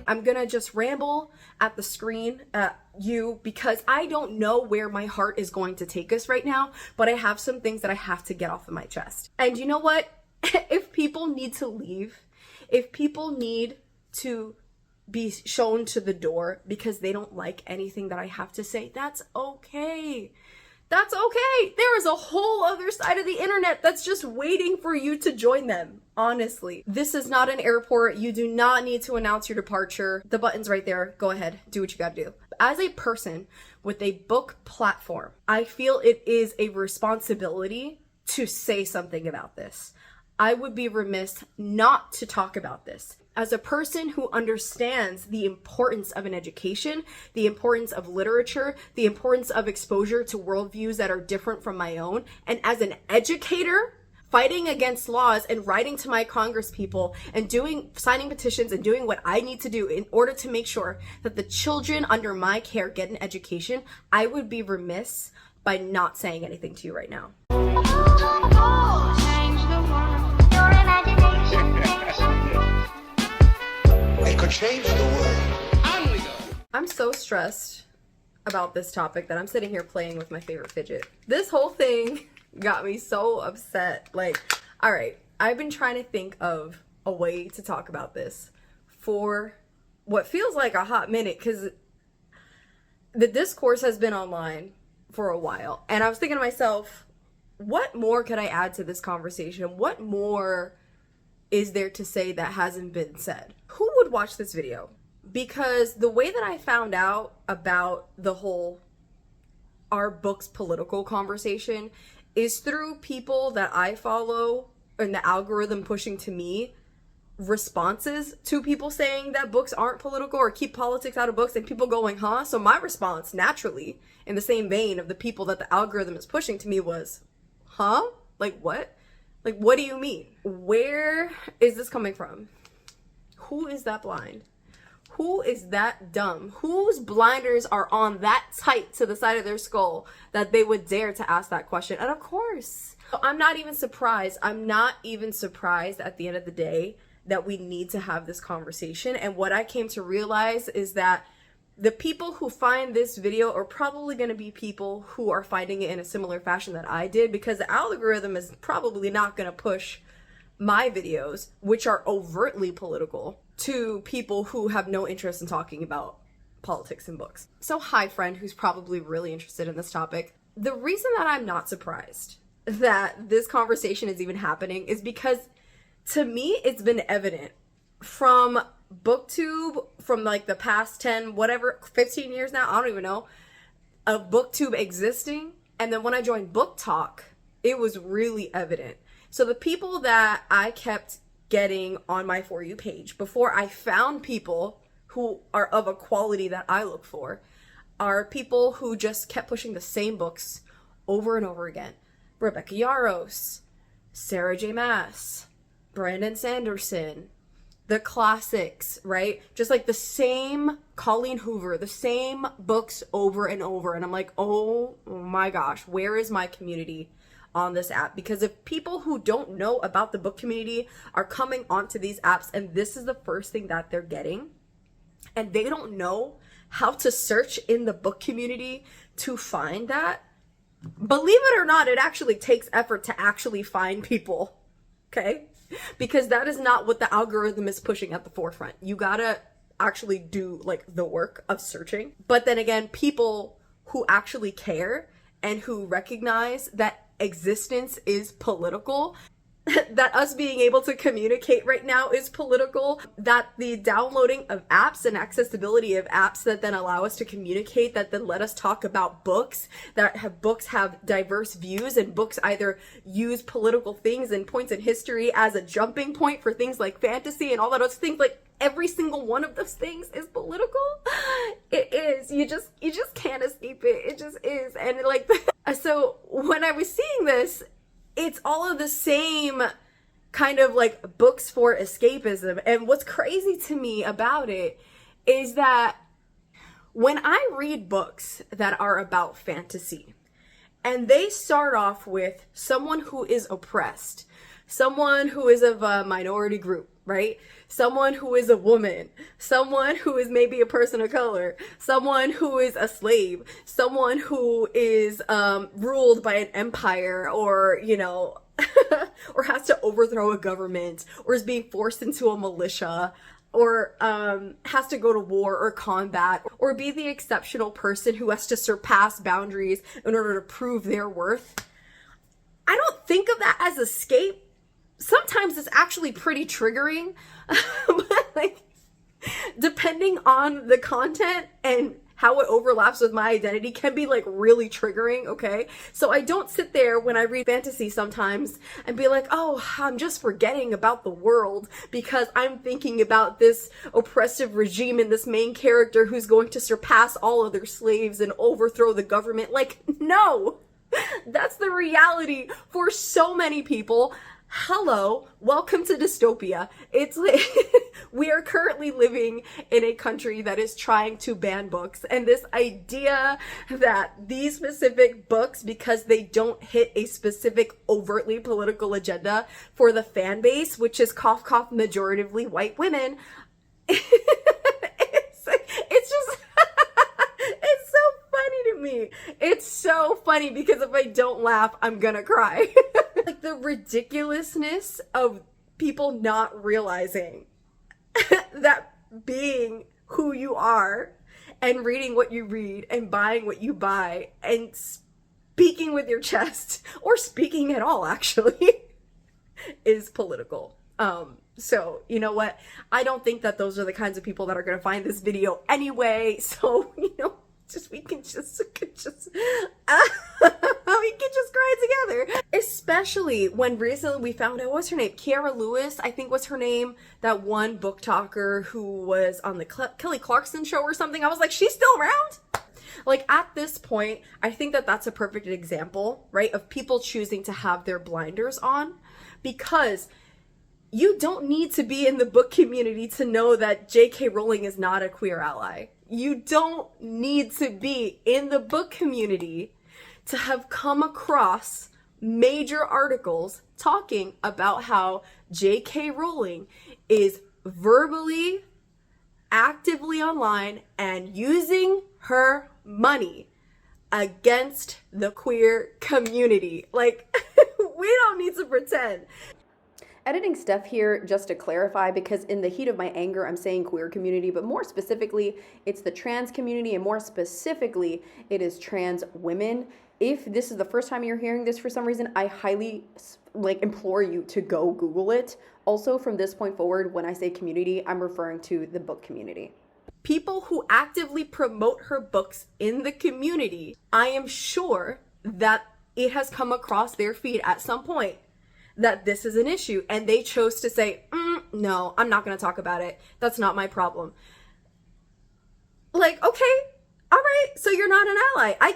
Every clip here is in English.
I'm gonna just ramble at the screen at you because I don't know where my heart is going to take us right now, but I have some things that I have to get off of my chest. And you know what? If people need to leave, if people need to be shown to the door because they don't like anything that I have to say, that's okay. That's okay. There is a whole other side of the internet that's just waiting for you to join them. Honestly, this is not an airport. You do not need to announce your departure. The button's right there. Go ahead. Do what you gotta do. As a person with a book platform, I feel it is a responsibility to say something about this. I would be remiss not to talk about this. As a person who understands the importance of an education, the importance of literature, the importance of exposure to worldviews that are different from my own, and as an educator, fighting against laws and writing to my congresspeople and signing petitions and doing what I need to do in order to make sure that the children under my care get an education, I would be remiss by not saying anything to you right now. Change the world. I'm so stressed about this topic that I'm sitting here playing with my favorite fidget. This whole thing got me so upset. Like, all right, I've been trying to think of a way to talk about this for what feels like a hot minute because the discourse has been online for a while. And I was thinking to myself, what more could I add to this conversation? What more is there to say that hasn't been said? Who would watch this video? Because the way that I found out about the whole our books political conversation is through people that I follow and the algorithm pushing to me responses to people saying that books aren't political or keep politics out of books and people going, huh? So my response naturally in the same vein of the people that the algorithm is pushing to me was, huh? Like what? Like, what do you mean? Where is this coming from? Who is that blind? Who is that dumb? Whose blinders are on that tight to the side of their skull that they would dare to ask that question? And of course, I'm not even surprised. I'm not even surprised at the end of the day that we need to have this conversation. And what I came to realize is that the people who find this video are probably going to be people who are finding it in a similar fashion that I did, because the algorithm is probably not going to push my videos, which are overtly political, to people who have no interest in talking about politics and books. So hi, friend who's probably really interested in this topic. The reason that I'm not surprised that this conversation is even happening is because to me, it's been evident from booktube, from like the past 10, whatever, 15 years now, I don't even know, of booktube existing. And then when I joined booktok, it was really evident. So the people that I kept getting on my For You page before I found people who are of a quality that I look for are people who just kept pushing the same books over and over again. Rebecca Yarros, Sarah J. Maas, Brandon Sanderson, the classics, right? Just like the same Colleen Hoover, the same books over and over. And I'm like, oh my gosh, where is my community on this app? Because if people who don't know about the book community are coming onto these apps and this is the first thing that they're getting, and they don't know how to search in the book community to find that, believe it or not, it actually takes effort to actually find people, okay? Because that is not what the algorithm is pushing at the forefront. You gotta actually do like the work of searching. But then again, people who actually care and who recognize that existence is political, that us being able to communicate right now is political, that the downloading of apps and accessibility of apps that then allow us to communicate, that then let us talk about books, that have books have diverse views, and books either use political things and points in history as a jumping point for things like fantasy and all that other things. Like every single one of those things is political. It is. You just can't escape it. It just is. And like, so when I was seeing this, it's all of the same kind of like books for escapism. And what's crazy to me about it is that when I read books that are about fantasy and they start off with someone who is oppressed, someone who is of a minority group, right? Someone who is a woman, someone who is maybe a person of color, someone who is a slave, someone who is ruled by an empire, or, you know, or has to overthrow a government, or is being forced into a militia, or has to go to war or combat, or be the exceptional person who has to surpass boundaries in order to prove their worth. I don't think of that as escape. Sometimes it's actually pretty triggering, but like, depending on the content and how it overlaps with my identity, can be like really triggering, okay? So I don't sit there when I read fantasy sometimes and be like, oh, I'm just forgetting about the world because I'm thinking about this oppressive regime and this main character who's going to surpass all other slaves and overthrow the government. Like, no, that's the reality for so many people. Hello, welcome to dystopia. It's like, we are currently living in a country that is trying to ban books, and this idea that these specific books, because they don't hit a specific overtly political agenda for the fan base, which is cough cough majoritively white women, it's just it's so funny to me. It's so funny because if I don't laugh, I'm gonna cry. Like the ridiculousness of people not realizing that being who you are and reading what you read and buying what you buy and speaking with your chest, or speaking at all actually, is political. So you know what? I don't think that those are the kinds of people that are going to find this video anyway. So, you know, we can just cry together. Especially when recently we found out, what's her name? Kierra Lewis, I think was her name. That one book talker who was on the Kelly Clarkson show or something. I was like, she's still around? Like, at this point, I think that that's a perfect example, right? Of people choosing to have their blinders on, because you don't need to be in the book community to know that J.K. Rowling is not a queer ally. You don't need to be in the book community to have come across major articles talking about how J.K. Rowling is verbally, actively online and using her money against the queer community. Like, we don't need to pretend. Editing stuff here just to clarify, because in the heat of my anger, I'm saying queer community, but more specifically, it's the trans community, and more specifically, it is trans women. If this is the first time you're hearing this for some reason, I highly implore you to go Google it. Also, from this point forward, when I say community, I'm referring to the book community. People who actively promote her books in the community, I am sure that it has come across their feed at some point that this is an issue, and they chose to say, no, I'm not going to talk about it. That's not my problem. Like, okay, all right, so you're not an ally. I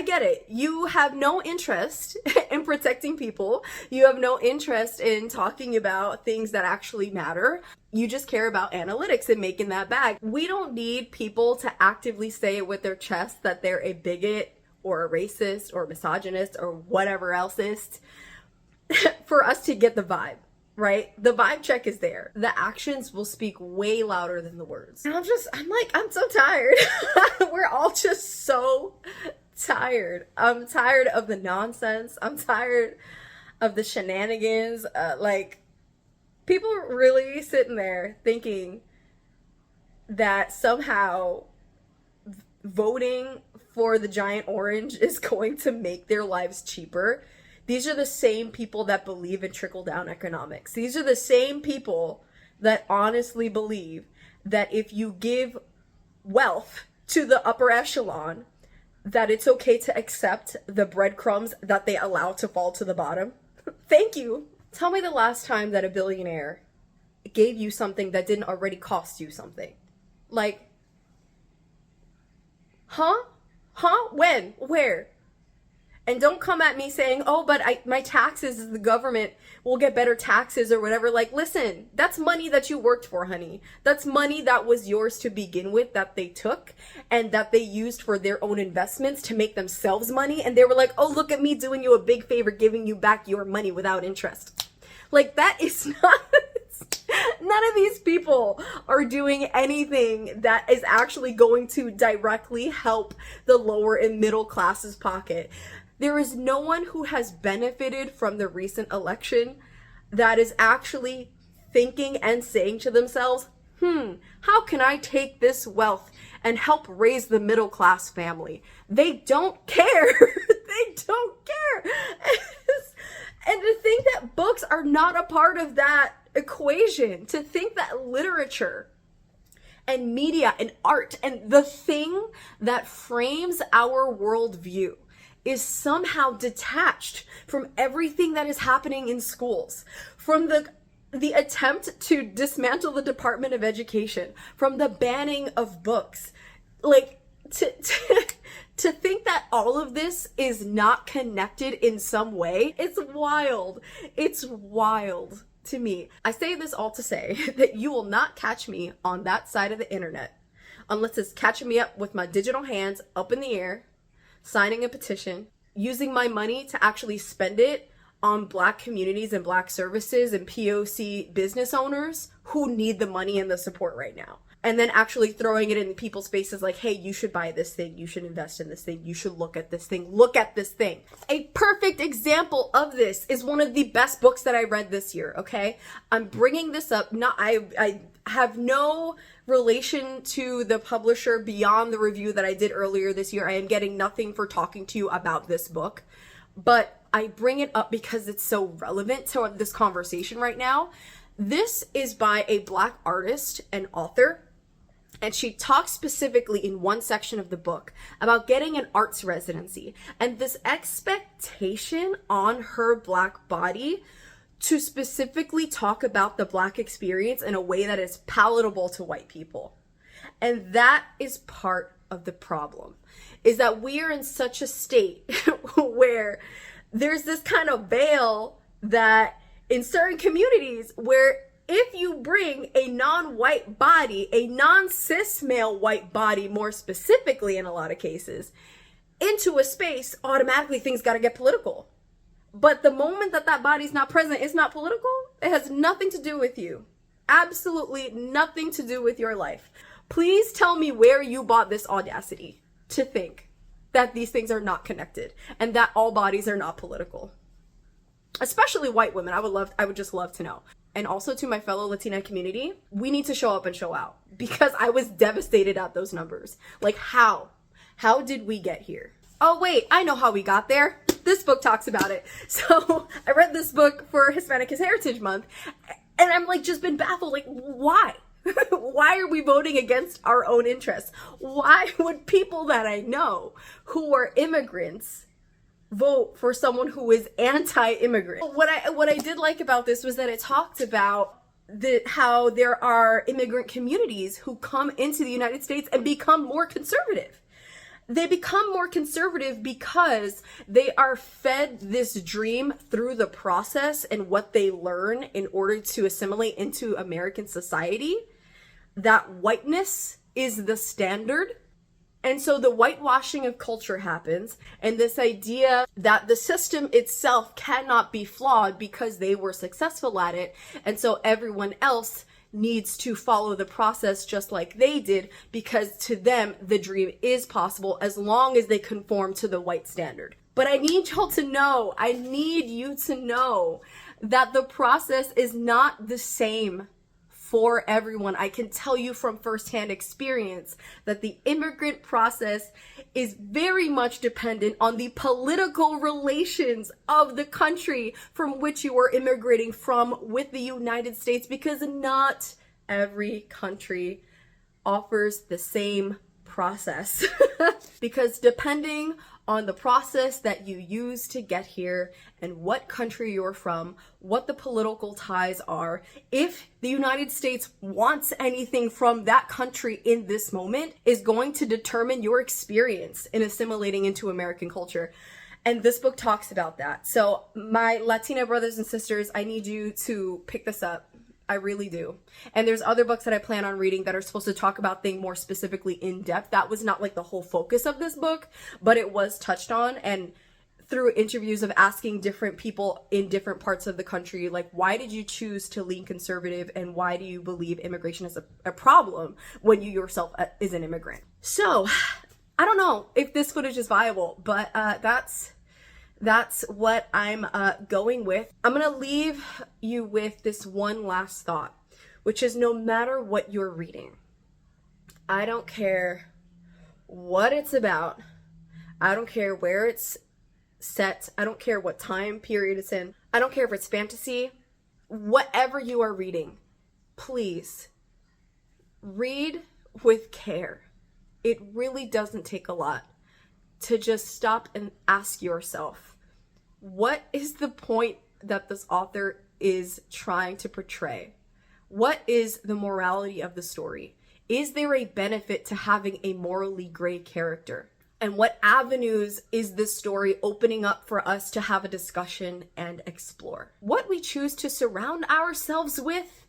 get it. You have no interest in protecting people. You have no interest in talking about things that actually matter. You just care about analytics and making that bag. We don't need people to actively say it with their chest that they're a bigot or a racist or misogynist or whatever else is for us to get the vibe, right? The vibe check is there. The actions will speak way louder than the words. And I'm so tired. We're all just so tired. I'm tired of the nonsense. I'm tired of the shenanigans. People really sitting there thinking that somehow voting for the giant orange is going to make their lives cheaper. These are the same people that believe in trickle-down economics. These are the same people that honestly believe that if you give wealth to the upper echelon, that it's okay to accept the breadcrumbs that they allow to fall to the bottom. Thank you. Tell me the last time that a billionaire gave you something that didn't already cost you something. Like, huh? When? Where? And don't come at me saying, oh, but my taxes, the government will get better taxes or whatever. Like, listen, that's money that you worked for, honey. That's money that was yours to begin with, that they took and that they used for their own investments to make themselves money. And they were like, oh, look at me doing you a big favor, giving you back your money without interest. Like, that is not, people are doing anything that is actually going to directly help the lower and middle classes pocket. There is no one who has benefited from the recent election that is actually thinking and saying to themselves, how can I take this wealth and help raise the middle class family? They don't care. They don't care. And to think that books are not a part of that equation, to think that literature and media and art and the thing that frames our worldview is somehow detached from everything that is happening in schools, from the attempt to dismantle the Department of Education, from the banning of books, like to think that all of this is not connected in some way, it's wild. It's wild to me. I say this all to say that you will not catch me on that side of the internet unless it's catching me up with my digital hands up in the air, signing a petition, using my money to actually spend it on Black communities and Black services and POC business owners who need the money and the support right now. And then actually throwing it in people's faces like, hey, you should buy this thing, you should invest in this thing, you should look at this thing, look at this thing. A perfect example of this is one of the best books that I read this year, okay? I'm bringing this up, I have no relation to the publisher beyond the review that I did earlier this year. I am getting nothing for talking to you about this book, but I bring it up because it's so relevant to this conversation right now. This is by a Black artist and author, and she talks specifically in one section of the book about getting an arts residency and this expectation on her Black body to specifically talk about the Black experience in a way that is palatable to white people. And that is part of the problem, is that we are in such a state where there's this kind of veil that in certain communities where if you bring a non-white body, a non-cis male white body more specifically in a lot of cases, into a space, automatically things got to get political. But the moment that that body's not present, it's not political. It has nothing to do with you. Absolutely nothing to do with your life. Please tell me where you bought this audacity to think that these things are not connected and that all bodies are not political. Especially white women. I would just love to know. And also to my fellow Latina community, we need to show up and show out, because I was devastated at those numbers. Like, how? How did we get here? Oh wait, I know how we got there. This book talks about it. So I read this book for Hispanic Heritage Month, and I'm like just been baffled, like, why? Why are we voting against our own interests? Why would people that I know who are immigrants vote for someone who is anti-immigrant? What I did like about this was that it talked about how there are immigrant communities who come into the United States and become more conservative. They become more conservative because they are fed this dream through the process and what they learn in order to assimilate into American society, that whiteness is the standard. And so the whitewashing of culture happens, and this idea that the system itself cannot be flawed because they were successful at it, and so everyone else needs to follow the process just like they did, because to them the dream is possible as long as they conform to the white standard. But I need y'all to know, I need you to know that the process is not the same for everyone. I can tell you from firsthand experience that the immigrant process is very much dependent on the political relations of the country from which you are immigrating from with the United States, because not every country offers the same process. Because depending on the process that you use to get here and what country you're from, what the political ties are, if the United States wants anything from that country in this moment, is going to determine your experience in assimilating into American culture. And this book talks about that. So my Latina brothers and sisters, I need you to pick this up. I really do. And there's other books that I plan on reading that are supposed to talk about things more specifically in depth. That was not like the whole focus of this book, but it was touched on. And through interviews of asking different people in different parts of the country, like, why did you choose to lean conservative and why do you believe immigration is a problem when you yourself is an immigrant? So I don't know if this footage is viable, but that's what I'm going with. I'm gonna leave you with this one last thought, which is no matter what you're reading, I don't care what it's about, I don't care where it's set, I don't care what time period it's in, I don't care if it's fantasy, whatever you are reading, please read with care. It really doesn't take a lot to just stop and ask yourself, what is the point that this author is trying to portray? What is the morality of the story? Is there a benefit to having a morally gray character? And what avenues is this story opening up for us to have a discussion and explore? What we choose to surround ourselves with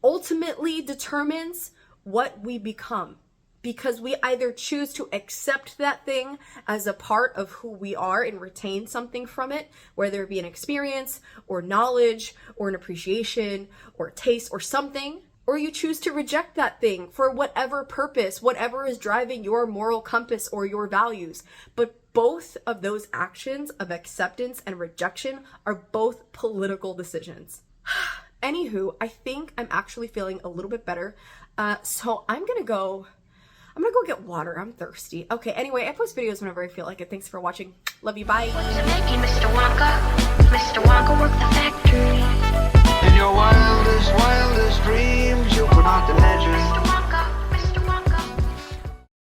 ultimately determines what we become, because we either choose to accept that thing as a part of who we are and retain something from it, whether it be an experience or knowledge or an appreciation or taste or something, or you choose to reject that thing for whatever purpose, whatever is driving your moral compass or your values. But both of those actions of acceptance and rejection are both political decisions. Anywho, I think I'm actually feeling a little bit better. So I'm gonna go get water. I'm thirsty. Okay, anyway, I post videos whenever I feel like it. Thanks for watching. Love you, bye. What's it making, Mr. Wonka? Mr. Wonka worked the factory. In your wildest dreams, you put out the legend. Mr. Wonka